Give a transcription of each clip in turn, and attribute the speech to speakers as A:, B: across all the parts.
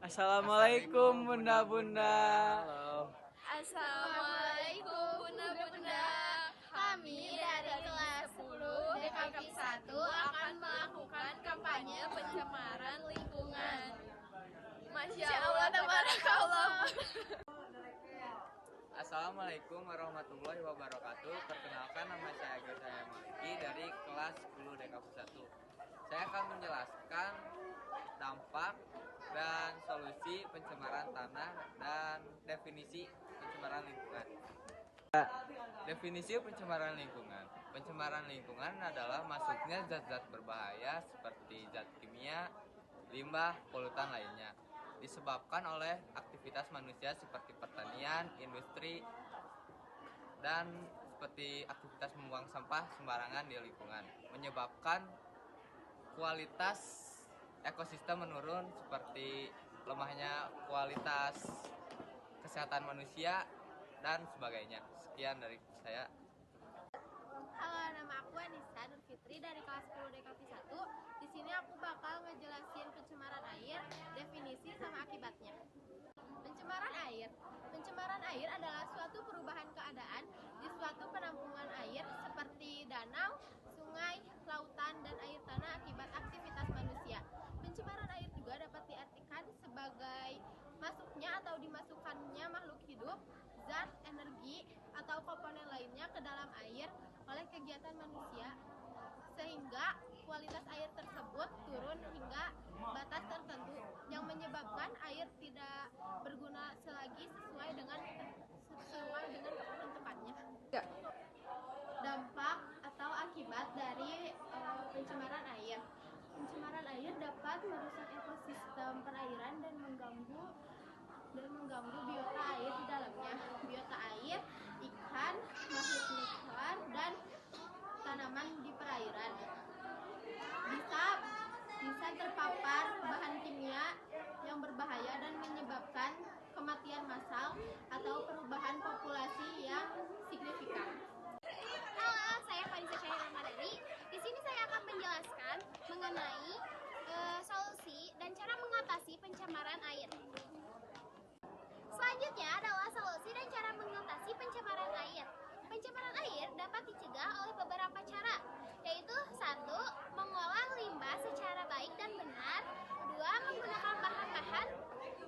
A: Assalamualaikum bunda-bunda.
B: Halo.
C: Assalamualaikum bunda-bunda. Kami dari kelas 10 DKV 1 akan melakukan kampanye pencemaran lingkungan. Masya Allah, tabarakallah.
A: Assalamualaikum warahmatullahi wabarakatuh. Perkenalkan, nama saya Agus Maliki dari kelas 10 DKV 1. Saya akan menjelaskan dampak dan solusi pencemaran tanah dan definisi pencemaran lingkungan. Definisi pencemaran lingkungan. Pencemaran lingkungan adalah masuknya zat-zat berbahaya seperti zat kimia, limbah, polutan lainnya, disebabkan oleh aktivitas manusia seperti pertanian, industri, dan seperti aktivitas membuang sampah sembarangan di lingkungan, menyebabkan kualitas ekosistem menurun seperti lemahnya kualitas kesehatan manusia dan sebagainya. Sekian dari saya.
C: Halo, nama aku Anissa Nur Fitri dari kelas 10 DKV 1. Di sini aku bakal ngejelasin pencemaran air, definisi sama akibatnya. Pencemaran air. Pencemaran air adalah suatu perubahan keadaan di suatu penampungan air seperti danau, sungai, lautan, dan air tanah akibat aktivitas manusia. Pencemaran air juga dapat diartikan sebagai masuknya atau dimasukkannya makhluk hidup, zat, energi, atau komponen lainnya ke dalam air oleh kegiatan manusia, sehingga kualitas air tersebut turun hingga batas tertentu yang menyebabkan air tidak berguna lagi sesuai dengan keperuntukannya. Dampak atau akibat dari pencemaran air. Pencemaran air dapat merusak ekosistem perairan dan mengganggu biota air di dalamnya. Biota air, ikan, makhluk liar, dan tanaman di perairan bisa terpapar bahan kimia yang berbahaya dan menyebabkan kematian massal atau perubahan populasi yang signifikan. Halo, saya Farisa Syahir Ramadhani. Di sini saya akan menjelaskan mengenai solusi dan cara mengatasi pencemaran air. Selanjutnya adalah solusi dan cara mengatasi pencemaran air. Pencemaran air dapat dicegah oleh beberapa cara, yaitu 1. Mengolah limbah secara baik dan benar. 2. Menggunakan bahan-bahan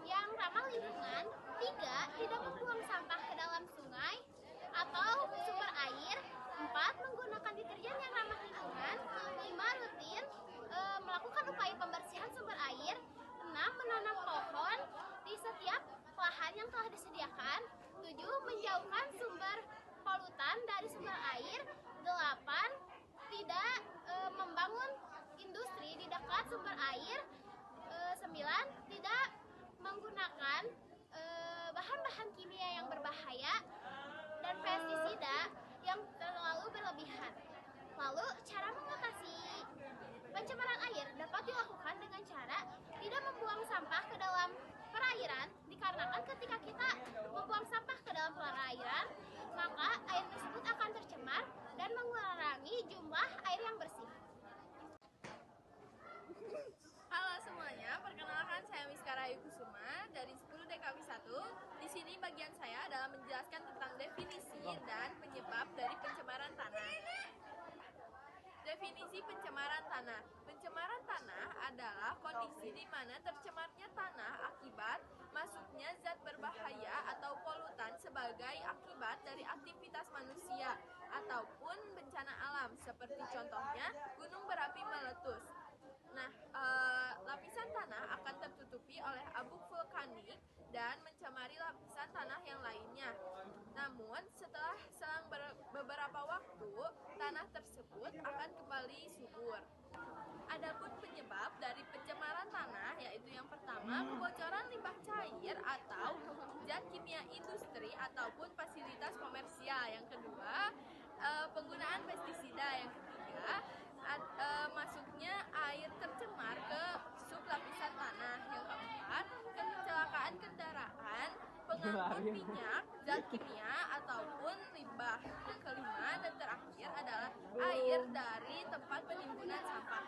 C: yang ramah lingkungan. 3. Tidak membuang sampah ke dalam sungai atau sumber air. 4. Menggunakan deterjen yang ramah lingkungan. 5. Rutin melakukan upaya pembersihan sumber air. 6. Menanam pohon di setiap lahan yang telah disediakan. 7. Menjauhkan sumber polutan dari sumber air. 8. Tidak membangun industri di dekat sumber air. 9. Tidak menggunakan bahan-bahan kimia yang berbahaya dan pestisida yang terlalu berlebihan. Lalu, cara mengatasi pencemaran air dapat dilakukan dengan cara tidak membuang sampah ke dalam perairan, dikarenakan ketika kita membuang sampah ke dalam perairan, maka air tersebut akan tercemar dan mengurangi jumlah air yang bersih. Halo semuanya, perkenalkan saya Miskara Ayu Kusuma dari 10 DKV 1. Di sini bagian saya adalah menjelaskan tentang definisi dan penyebab dari pencemaran tanah. Definisi pencemaran tanah. Pencemaran tanah adalah kondisi di mana tercemarnya tanah akibat masuknya zat berbahaya atau polutan sebagai akibat dari aktivitas manusia ataupun bencana alam, seperti contohnya gunung berapi meletus. Nah, lapisan tanah akan tertutupi oleh abu vulkanik dan mencemari lapisan tanah yang lainnya. Namun, setelah selang beberapa waktu, tanah tersebut akan kembali subur. Adapun penyebab dari pencemaran tanah yaitu yang pertama, kebocoran limbah cair atau zat kimia industri ataupun fasilitas komersial. Yang kedua, penggunaan pestisida. Yang ketiga, masuknya air tercemar ke sublapisan tanah. Yang keempat, kecelakaan kendaraan, pengangkut minyak, zat kimia ataupun limbah. Yang kelima dan terakhir adalah air dari tempat penimbunan sampah.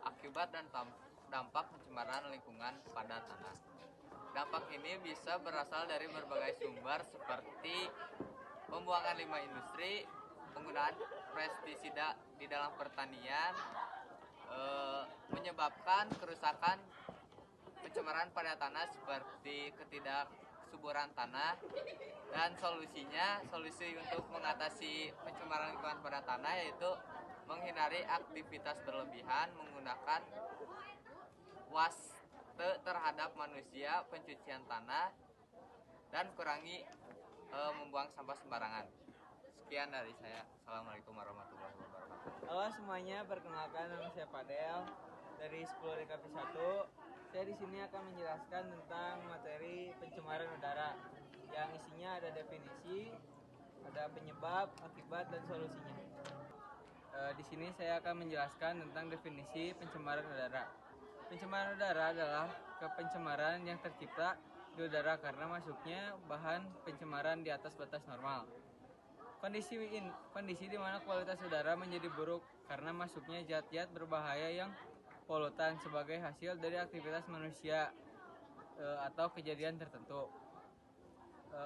A: Akibat dan dampak pencemaran lingkungan pada tanah. Dampak ini bisa berasal dari berbagai sumber seperti pembuangan limbah industri, penggunaan pestisida di dalam pertanian, menyebabkan kerusakan pencemaran pada tanah seperti ketidaksuburan tanah, dan solusi untuk mengatasi pencemaran lingkungan pada tanah yaitu menghindari aktivitas berlebihan, menggunakan waste terhadap manusia, pencucian tanah, dan kurangi membuang sampah sembarangan. Sekian dari saya. Assalamualaikum warahmatullahi wabarakatuh.
B: Halo semuanya, perkenalkan nama saya Fadel dari 10 DKP 1. Saya di sini akan menjelaskan tentang materi pencemaran udara yang isinya ada definisi, ada penyebab, akibat, dan solusinya. Di sini saya akan menjelaskan tentang definisi pencemaran udara. Pencemaran udara adalah pencemaran yang tercipta di udara karena masuknya bahan pencemaran di atas batas normal. Kondisi di mana kualitas udara menjadi buruk karena masuknya zat-zat berbahaya yang polutan sebagai hasil dari aktivitas manusia atau kejadian tertentu.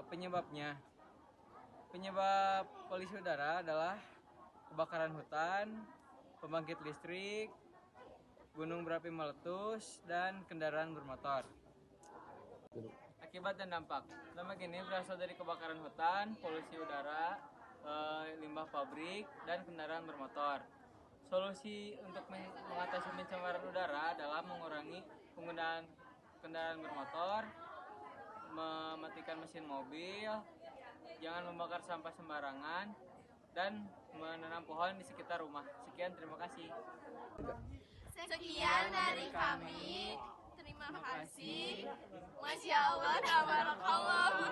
B: Penyebab polusi udara adalah kebakaran hutan, pembangkit listrik, gunung berapi meletus, dan kendaraan bermotor. Akibat dan dampak. Dampak ini berasal dari kebakaran hutan, polusi udara, limbah pabrik, dan kendaraan bermotor. Solusi untuk mengatasi pencemaran udara adalah mengurangi penggunaan kendaraan bermotor, mematikan mesin mobil, jangan membakar sampah sembarangan, dan menanam pohon di sekitar rumah. Sekian, terima kasih.
D: Sekian dari kami. Terima kasih. Masya Allah, tabarakallah.